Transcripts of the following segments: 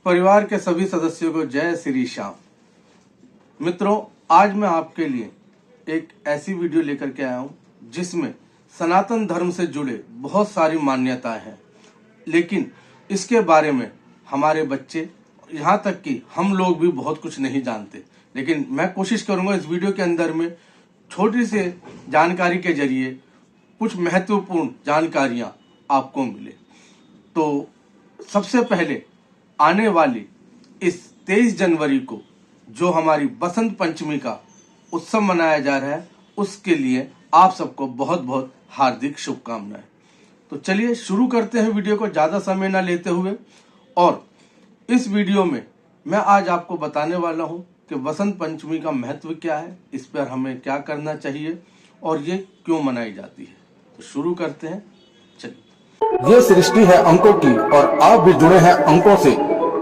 परिवार के सभी सदस्यों को जय श्री श्याम। मित्रों, आज मैं आपके लिए एक ऐसी वीडियो लेकर के आया हूं जिसमें सनातन धर्म से जुड़े बहुत सारी मान्यताएं हैं, लेकिन इसके बारे में हमारे बच्चे, यहाँ तक कि हम लोग भी बहुत कुछ नहीं जानते। लेकिन मैं कोशिश करूंगा इस वीडियो के अंदर में छोटी सी जानकारी के जरिए कुछ महत्वपूर्ण जानकारियां आपको मिले। तो सबसे पहले आने वाली इस 23 जनवरी को जो हमारी बसंत पंचमी का उत्सव मनाया जा रहा है, उसके लिए आप सबको बहुत बहुत हार्दिक शुभकामनाएं। तो चलिए शुरू करते हैं वीडियो को ज्यादा समय ना लेते हुए। और इस वीडियो में मैं आज आपको बताने वाला हूं कि बसंत पंचमी का महत्व क्या है, इस पर हमें क्या करना चाहिए और ये क्यों मनाई जाती है। तो शुरू करते हैं, चलिए। ये सृष्टि है अंकों की और आप भी जुड़े हैं अंकों से।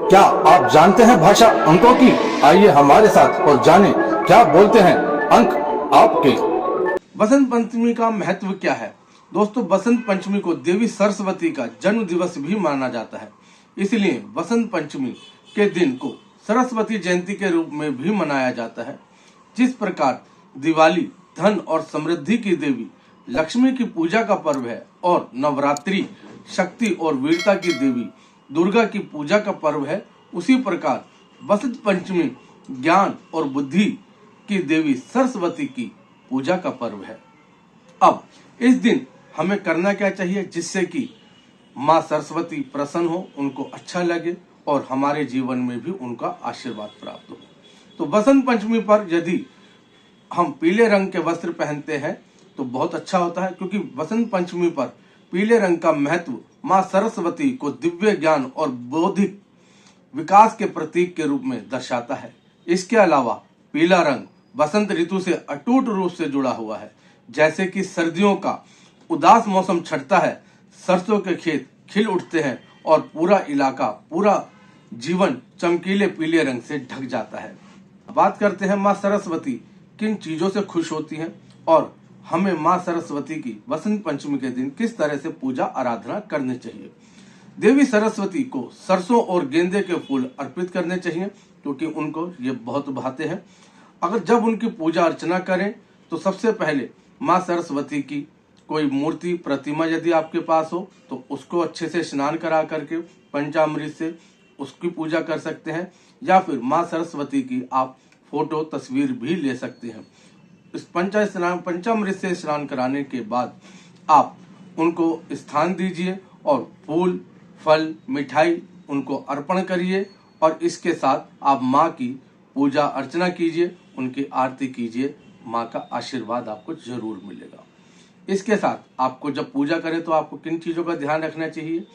क्या आप जानते हैं भाषा अंकों की? आइए हमारे साथ और जानें क्या बोलते हैं अंक आपके। बसंत पंचमी का महत्व क्या है? दोस्तों, बसंत पंचमी को देवी सरस्वती का जन्म दिवस भी माना जाता है, इसलिए बसंत पंचमी के दिन को सरस्वती जयंती के रूप में भी मनाया जाता है। जिस प्रकार दिवाली धन और समृद्धि की देवी लक्ष्मी की पूजा का पर्व है और नवरात्रि शक्ति और वीरता की देवी दुर्गा की पूजा का पर्व है, उसी प्रकार बसंत पंचमी ज्ञान और बुद्धि की देवी सरस्वती की पूजा का पर्व है। अब इस दिन हमें करना क्या चाहिए जिससे कि माँ सरस्वती प्रसन्न हो, उनको अच्छा लगे और हमारे जीवन में भी उनका आशीर्वाद प्राप्त हो। तो बसंत पंचमी पर यदि हम पीले रंग के वस्त्र पहनते हैं तो बहुत अच्छा होता है, क्योंकि बसंत पंचमी पर पीले रंग का महत्व माँ सरस्वती को दिव्य ज्ञान और बौद्धिक विकास के प्रतीक के रूप में दर्शाता है। इसके अलावा पीला रंग बसंत ऋतु से अटूट रूप से जुड़ा हुआ है। जैसे कि सर्दियों का उदास मौसम छटता है, सरसों के खेत खिल उठते हैं और पूरा इलाका, पूरा जीवन चमकीले पीले रंग से ढक जाता है। बात करते हैं माँ सरस्वती किन चीजों से खुश होती हैं और हमें माँ सरस्वती की बसंत पंचमी के दिन किस तरह से पूजा आराधना करनी चाहिए। देवी सरस्वती को सरसों और गेंदे के फूल अर्पित करने चाहिए, क्योंकि उनको ये बहुत भाते हैं। अगर जब उनकी पूजा अर्चना करें तो सबसे पहले माँ सरस्वती की कोई मूर्ति प्रतिमा यदि आपके पास हो तो उसको अच्छे से स्नान करा करके पंचामृत से उसकी पूजा कर सकते हैं, या फिर माँ सरस्वती की आप फोटो तस्वीर भी ले सकते हैं। इस पंचामृत से स्नान कराने के बाद आप उनको स्थान दीजिए और फूल फल मिठाई उनको अर्पण करिए और इसके साथ आप माँ की पूजा अर्चना कीजिए, उनकी आरती कीजिए। माँ का आशीर्वाद आपको जरूर मिलेगा। इसके साथ आपको जब पूजा करें तो आपको किन चीजों का ध्यान रखना चाहिए।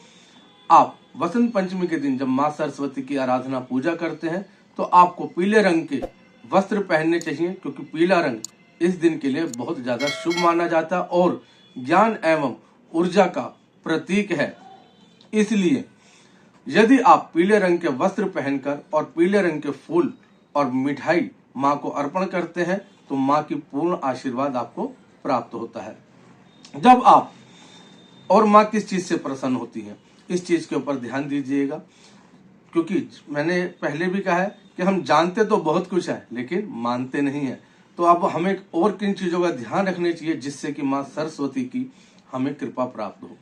आप बसंत पंचमी के दिन जब माँ सरस्वती की आराधना पूजा करते हैं तो आपको पीले रंग के वस्त्र पहनने चाहिए, क्योंकि पीला रंग इस दिन के लिए बहुत ज्यादा शुभ माना जाता है और ज्ञान एवं ऊर्जा का प्रतीक है। इसलिए यदि आप पीले रंग के वस्त्र पहनकर और पीले रंग के फूल और मिठाई माँ को अर्पण करते हैं तो माँ की पूर्ण आशीर्वाद आपको प्राप्त होता है। जब आप और माँ किस चीज से प्रसन्न होती है, इस चीज के ऊपर ध्यान दीजिएगा, क्योंकि मैंने पहले भी कहा है कि हम जानते तो बहुत कुछ है लेकिन मानते नहीं है। तो अब हमें और किन चीजों का ध्यान रखना चाहिए जिससे कि माँ सरस्वती की हमें कृपा प्राप्त हो।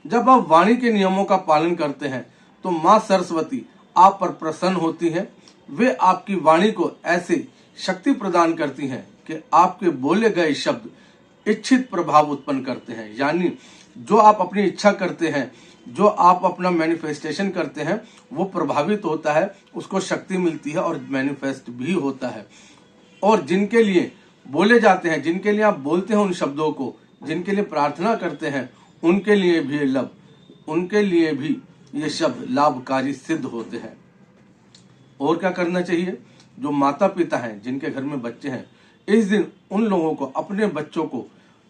जब आप वाणी के नियमों का पालन करते हैं तो माँ सरस्वती आप पर प्रसन्न होती हैं। वे आपकी वाणी को ऐसे शक्ति प्रदान करती हैं कि आपके बोले गए शब्द इच्छित प्रभाव उत्पन्न करते हैं। यानी जो आप अपनी इच्छा करते हैं, जो आप अपना मैनिफेस्टेशन करते हैं, वो प्रभावित होता है, उसको शक्ति मिलती है और मैनिफेस्ट भी होता है। और जिनके लिए बोले जाते हैं, जिनके लिए आप बोलते हैं उन शब्दों को, जिनके लिए प्रार्थना करते हैं, उनके लिए भी ये शब्द लाभकारी सिद्ध होते हैं। और क्या करना चाहिए? जो माता पिता हैं, जिनके घर में बच्चे हैं, इस दिन उन लोगों को अपने बच्चों को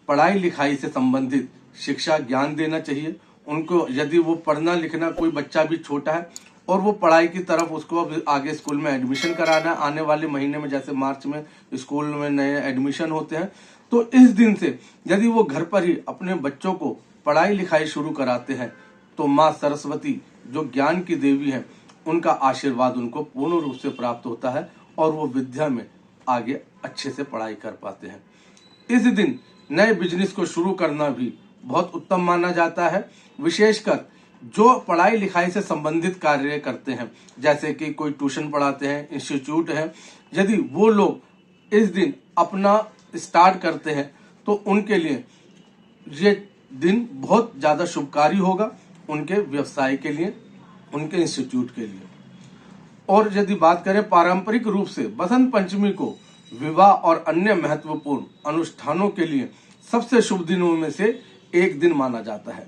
पढ़ाई लिखाई से संबंधित शिक्षा ज्ञान देना चाहिए। उनको यदि वो पढ़ना लिखना, कोई बच्चा भी छोटा है और वो पढ़ाई की तरफ उसको अब आगे स्कूल में एडमिशन कराना, आने वाले महीने में जैसे मार्च में स्कूल में नए एडमिशन होते हैं, तो इस दिन से यदि वो घर पर ही अपने बच्चों को पढ़ाई लिखाई शुरू कराते हैं तो माँ सरस्वती जो ज्ञान की देवी है उनका आशीर्वाद उनको पूर्ण रूप से प्राप्त होता है और वो विद्या में आगे अच्छे से पढ़ाई कर पाते हैं। इस दिन नए बिजनेस को शुरू करना भी बहुत उत्तम माना जाता है, विशेषकर जो पढ़ाई लिखाई से संबंधित कार्य करते हैं, जैसे कि कोई ट्यूशन पढ़ाते हैं, इंस्टीट्यूट है, यदि वो लोग इस दिन अपना स्टार्ट करते हैं तो उनके लिए ये दिन बहुत ज़्यादा शुभकारी होगा, उनके व्यवसाय के लिए, उनके इंस्टीट्यूट के लिए। और यदि बात करें पारंपरिक रूप से बसंत पंचमी को विवाह और अन्य महत्वपूर्ण अनुष्ठानों के लिए सबसे शुभ दिनों में से एक दिन माना जाता है।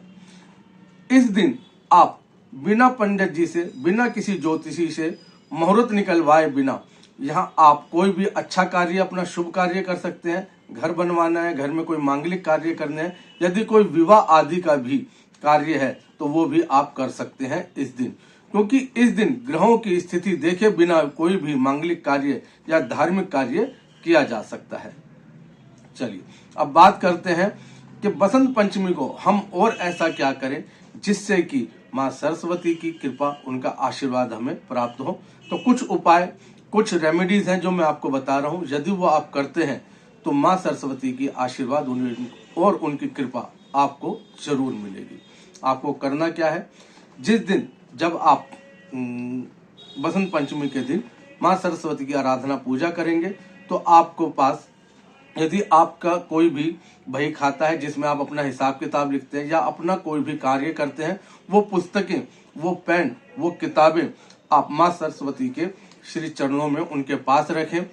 इस दिन आप बिना पंडित जी से, बिना किसी ज्योतिषी से मुहूर्त निकलवाए बिना यहाँ आप कोई भी अच्छा कार्य, अपना शुभ कार्य कर सकते हैं। घर बनवाना है, घर में कोई मांगलिक कार्य करने हैं, यदि कोई विवाह आदि का भी कार्य है तो वो भी आप कर सकते हैं इस दिन, क्योंकि इस दिन ग्रहों की स्थिति देखे बिना कोई भी मांगलिक कार्य या धार्मिक कार्य किया जा सकता है। चलिए अब बात करते हैं कि बसंत पंचमी को हम और ऐसा क्या करें जिससे कि माँ सरस्वती की कृपा, उनका आशीर्वाद हमें प्राप्त हो। तो कुछ उपाय, कुछ रेमेडीज हैं जो मैं आपको बता रहा हूँ, यदि वो आप करते हैं तो माँ सरस्वती की आशीर्वाद और उनकी कृपा आपको जरूर मिलेगी। आपको करना क्या है, जिस दिन जब आप बसंत पंचमी के दिन माँ सरस्वती की आराधना पूजा करेंगे तो आपको पास, यदि आपका कोई भी बही खाता है जिसमें आप अपना हिसाब किताब लिखते हैं या अपना कोई भी कार्य करते हैं, वो पुस्तकें, वो पेन, वो किताबें आप माँ सरस्वती के श्री चरणों में उनके पास रखें।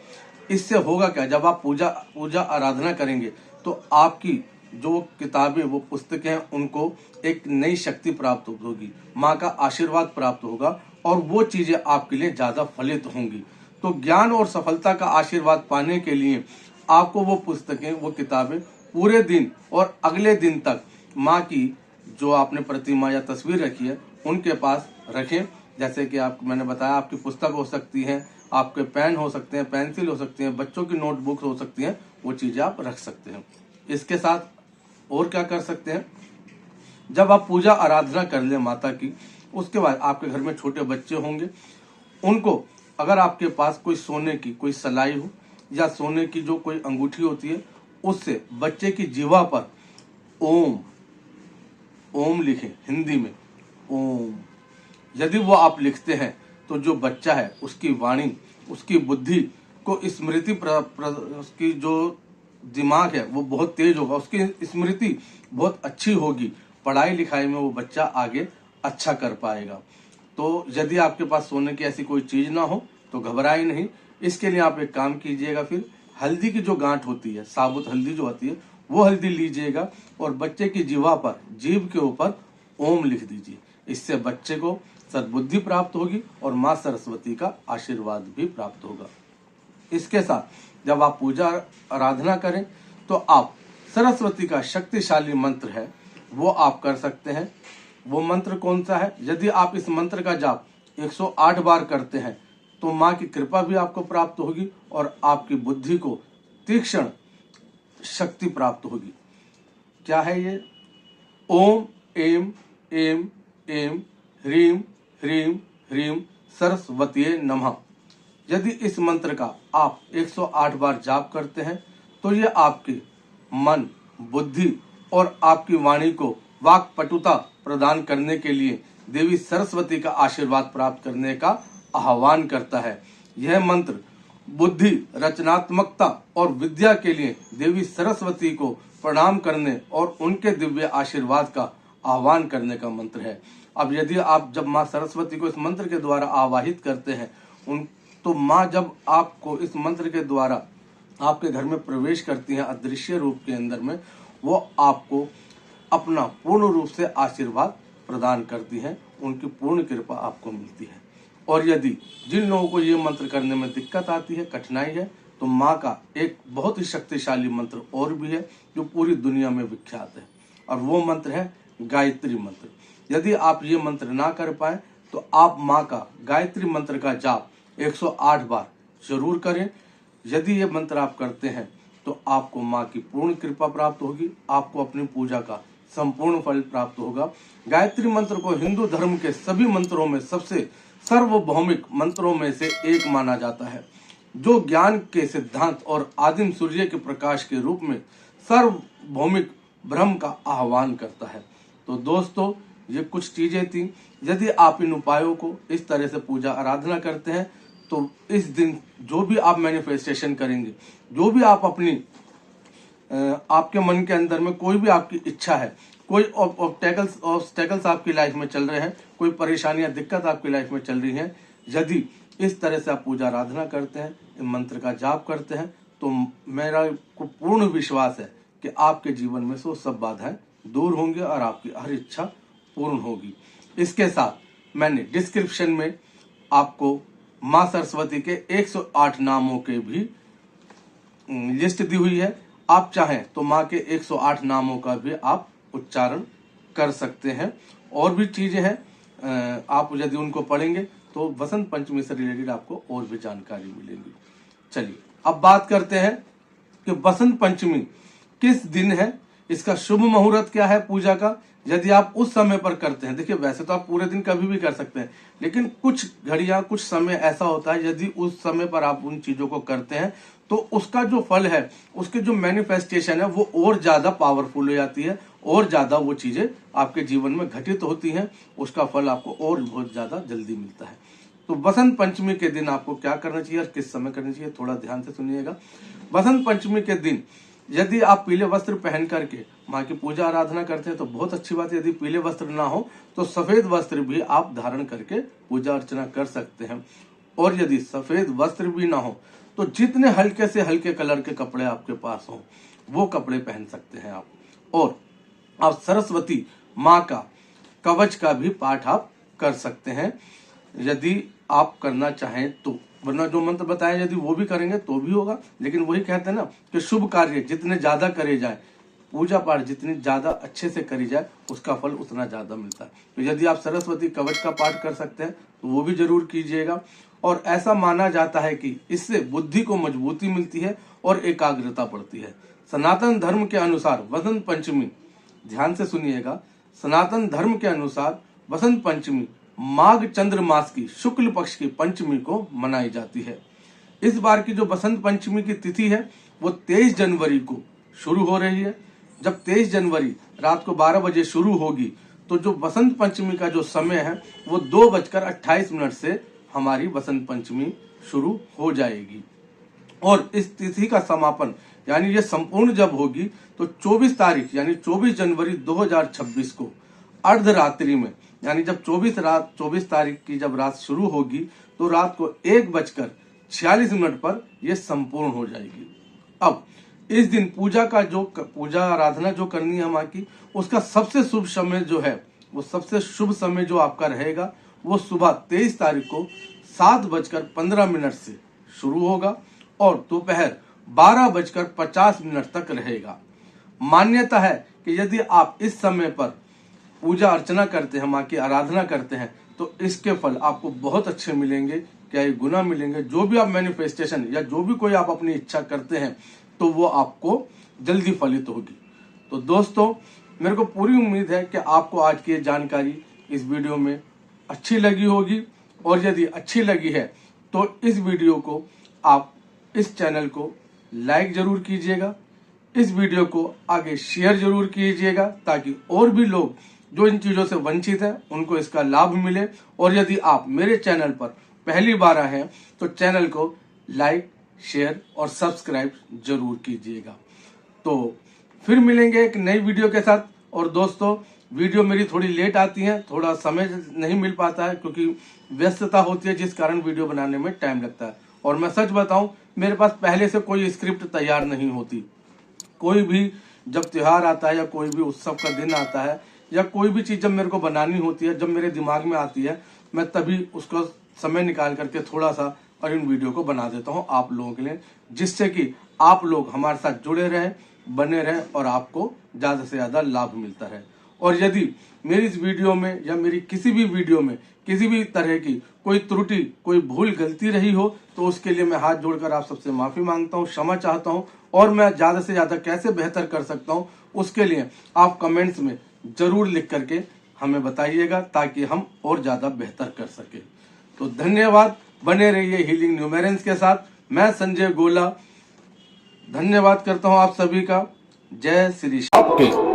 इससे होगा क्या, जब आप पूजा आराधना करेंगे तो आपकी जो किताबें, वो पुस्तकें हैं, उनको एक नई शक्ति प्राप्त होगी, माँ का आशीर्वाद प्राप्त होगा और वो चीजें आपके लिए ज्यादा फलित होंगी। तो ज्ञान और सफलता का आशीर्वाद पाने के लिए आपको वो पुस्तकें, वो किताबें पूरे दिन और अगले दिन तक माँ की जो आपने प्रतिमा या तस्वीर रखी है उनके पास रखें। जैसे कि मैंने बताया, आपकी पुस्तक हो सकती है, आपके पेन हो सकते हैं, पेंसिल हो सकती हैं, बच्चों की नोटबुक हो सकती हैं, वो चीजें आप रख सकते हैं। इसके साथ और क्या कर सकते हैं, जब आप पूजा आराधना कर लें माता की, उसके बाद आपके घर में छोटे बच्चे होंगे, उनको अगर आपके पास कोई सोने की कोई सलाई हो या सोने की जो कोई अंगूठी होती है, उससे बच्चे की जीवा पर ओम लिखें, हिंदी में ओम। यदि वो आप लिखते हैं तो जो बच्चा है उसकी वाणी, उसकी बुद्धि को स्मृति, उसकी जो दिमाग है वो बहुत तेज होगा, उसकी स्मृति बहुत अच्छी होगी, पढ़ाई लिखाई में वो बच्चा आगे अच्छा कर पाएगा। तो यदि आपके पास सोने की ऐसी कोई चीज ना हो तो घबराए नहीं। इसके लिए आप एक काम कीजिएगा, फिर हल्दी की जो गांठ होती है, साबुत हल्दी जो होती है, वो हल्दी लीजिएगा और बच्चे की जीवा पर, जीभ के ऊपर ओम लिख दीजिए। इससे बच्चे को सद्बुद्धि प्राप्त होगी और माँ सरस्वती का आशीर्वाद भी प्राप्त होगा। इसके साथ जब आप पूजा आराधना करें तो आप सरस्वती का शक्तिशाली मंत्र है वो आप कर सकते हैं। वो मंत्र कौन सा है, यदि आप इस मंत्र का जाप 108 बार करते हैं तो माँ की कृपा भी आपको प्राप्त होगी और आपकी बुद्धि को तीक्ष्ण शक्ति प्राप्त होगी। क्या है ये, ओम एम एम एम ह्रीम ह्रीम ह्रीम सरस्वतीये नमः। यदि इस मंत्र का आप 108 बार जाप करते हैं तो ये आपके मन, बुद्धि और आपकी वाणी को वाक पटुता प्रदान करने के लिए देवी सरस्वती का आशीर्वाद प्राप्त करने का आह्वान करता है। यह मंत्र बुद्धि, रचनात्मकता और विद्या के लिए देवी सरस्वती को प्रणाम करने और उनके दिव्य आशीर्वाद का आह्वान करने का मंत्र है। अब यदि आप जब माँ सरस्वती को इस मंत्र के द्वारा आवाहित करते हैं तो माँ जब आपको इस मंत्र के द्वारा आपके घर में प्रवेश करती हैं अदृश्य रूप के अंदर में, वो आपको अपना पूर्ण रूप से आशीर्वाद प्रदान करती हैं, उनकी पूर्ण कृपा आपको मिलती है। और यदि जिन लोगों को ये मंत्र करने में दिक्कत आती है, कठिनाई है, तो माँ का एक बहुत ही शक्तिशाली मंत्र और भी है जो पूरी दुनिया में विख्यात है, और वो मंत्र है गायत्री मंत्र। यदि आप ये मंत्र ना कर पाए तो आप माँ का गायत्री मंत्र का जाप 108 बार जरूर करें। यदि ये मंत्र आप करते हैं तो आपको माँ की पूर्ण कृपा प्राप्त होगी, आपको अपनी पूजा का संपूर्ण फल प्राप्त होगा। गायत्री मंत्र को हिंदू धर्म के सभी मंत्रों में सबसे सार्वभौमिक मंत्रों में से एक माना जाता है, जो ज्ञान के सिद्धांत और आदिम सूर्य के प्रकाश के रूप में सार्वभौमिक ब्रह्म का आह्वान करता है। तो दोस्तों, ये कुछ चीजें थी। यदि आप इन उपायों को इस तरह से पूजा आराधना करते हैं तो इस दिन जो भी आप मैनिफेस्टेशन करेंगे, जो भी आप अपनी आपके मन के अंदर में कोई भी आपकी इच्छा है, कोई ऑब्स्टेकल्स आपकी लाइफ में चल रहे हैं, कोई परेशानियां दिक्कत आपकी लाइफ में चल रही हैं, यदि इस तरह से आप पूजा आराधना करते हैं, मंत्र का जाप करते हैं, तो मेरा को पूर्ण विश्वास है कि आपके जीवन में से सब बाधाएं दूर होंगी और आपकी हर इच्छा पूर्ण होगी। इसके साथ मैंने डिस्क्रिप्शन में आपको माँ सरस्वती के 108 नामों के भी लिस्ट दी हुई है। आप चाहें तो माँ के 108 नामों का भी आप उच्चारण कर सकते हैं। और भी चीजें हैं, आप यदि उनको पढ़ेंगे तो बसंत पंचमी से रिलेटेड आपको और भी जानकारी मिलेगी। चलिए अब बात करते हैं कि बसंत पंचमी किस दिन है, इसका शुभ मुहूर्त क्या है पूजा का। यदि आप उस समय पर करते हैं, देखिए वैसे तो आप पूरे दिन कभी भी कर सकते हैं, लेकिन कुछ घड़ियां कुछ समय ऐसा होता है, यदि उस समय पर आप उन चीजों को करते हैं तो उसका जो फल है, उसके जो मैनिफेस्टेशन है वो और ज्यादा पावरफुल हो जाती है, और ज्यादा वो चीजें आपके जीवन में घटित होती हैं, उसका फल आपको और बहुत ज्यादा जल्दी मिलता है। तो बसंत पंचमी के दिन आपको क्या करना चाहिए और किस समय करना चाहिए, थोड़ा ध्यान से सुनिएगा। बसंत पंचमी के दिन यदि आप पीले वस्त्र पहन करके माँ की पूजा आराधना करते हैं तो बहुत अच्छी बात है। यदि पीले वस्त्र ना हो तो सफेद वस्त्र भी आप धारण करके पूजा अर्चना कर सकते हैं। और यदि सफेद वस्त्र भी ना हो तो जितने हल्के से हल्के कलर के कपड़े आपके पास हो वो कपड़े पहन सकते हैं आप। और आप सरस्वती माँ का कवच का भी पाठ आप कर सकते हैं यदि आप करना चाहें तो, वरना जो मंत्र बताए यदि वो भी करेंगे तो भी होगा। लेकिन वही कहते हैं ना कि शुभ कार्य जितने ज्यादा करे जाए, पूजा पाठ जितनी ज्यादा अच्छे से करी जाए, उसका फल उतना ज्यादा मिलता है। तो यदि आप सरस्वती कवच का पाठ कर सकते हैं तो वो भी जरूर कीजिएगा। और ऐसा माना जाता है कि इससे बुद्धि को मजबूती मिलती है और एकाग्रता बढ़ती है। सनातन धर्म के अनुसार बसंत पंचमी, ध्यान से सुनिएगा, सनातन धर्म के अनुसार बसंत पंचमी माघ चंद्र मास की शुक्ल पक्ष की पंचमी को मनाई जाती है। इस बार की जो बसंत पंचमी की तिथि है वो 23 जनवरी को शुरू हो रही है। जब 23 जनवरी रात को 12 बजे शुरू होगी तो जो बसंत पंचमी का जो समय है वो 2:28 से हमारी बसंत पंचमी शुरू हो जाएगी। और इस तिथि का समापन यानी ये संपूर्ण जब होगी तो 24 तारीख यानी 24 जनवरी 2026 को अर्धरात्रि में, यानी जब 24 तारीख की जब रात शुरू होगी तो रात को 1:46 पर यह संपूर्ण हो जाएगी। अब इस दिन पूजा आराधना जो करनी है माँ की, उसका सबसे शुभ समय जो है, वो सबसे शुभ समय जो आपका रहेगा वो सुबह 23 तारीख को 7:15 से शुरू होगा और दोपहर 12:50 तक रहेगा। मान्यता है कि यदि आप इस समय पर पूजा अर्चना करते हैं, माँ की आराधना करते हैं, तो इसके फल आपको बहुत अच्छे मिलेंगे, कई गुना मिलेंगे। जो भी आप मैनिफेस्टेशन या जो भी कोई आप अपनी इच्छा करते हैं तो वो आपको जल्दी फलित होगी। तो दोस्तों, मेरे को पूरी उम्मीद है कि आपको आज की ये जानकारी इस वीडियो में अच्छी लगी होगी। और यदि अच्छी लगी है तो इस वीडियो को आप इस चैनल को लाइक जरूर कीजिएगा, इस वीडियो को आगे शेयर जरूर कीजिएगा ताकि और भी लोग जो इन चीजों से वंचित है उनको इसका लाभ मिले। और यदि आप मेरे चैनल पर पहली बार आए हैं तो चैनल को लाइक, शेयर और सब्सक्राइब जरूर कीजिएगा। तो फिर मिलेंगे एक नई वीडियो के साथ। और दोस्तों, वीडियो मेरी थोड़ी लेट आती है, थोड़ा समय नहीं मिल पाता है क्योंकि व्यस्तता होती है जिस कारण वीडियो बनाने में टाइम लगता है। और मैं सच बताऊं, मेरे पास पहले से कोई स्क्रिप्ट तैयार नहीं होती। कोई भी जब त्योहार आता है या कोई भी उत्सव का दिन आता है या कोई भी चीज जब मेरे को बनानी होती है, जब मेरे दिमाग में आती है, मैं तभी उसको समय निकाल करके थोड़ा सा और इन वीडियो को बना देता हूं आप लोगों के लिए, जिससे कि आप लोग हमारे साथ जुड़े रहें, बने रहें और आपको ज्यादा से ज्यादा लाभ मिलता रहे। और यदि मेरी इस वीडियो में या मेरी किसी भी वीडियो में किसी भी तरह की कोई त्रुटि, कोई भूल गलती रही हो तो उसके लिए मैं हाथ जोड़कर आप सबसे माफी मांगता हूं, क्षमा चाहता हूं। और मैं ज्यादा से ज्यादा कैसे बेहतर कर सकता हूं उसके लिए आप कमेंट्स में जरूर लिख करके हमें बताइएगा ताकि हम और ज्यादा बेहतर कर सके। तो धन्यवाद, बने रहिए हीलिंग न्यूमेरेंस के साथ। मैं संजय गोला धन्यवाद करता हूं आप सभी का। जय श्री आपके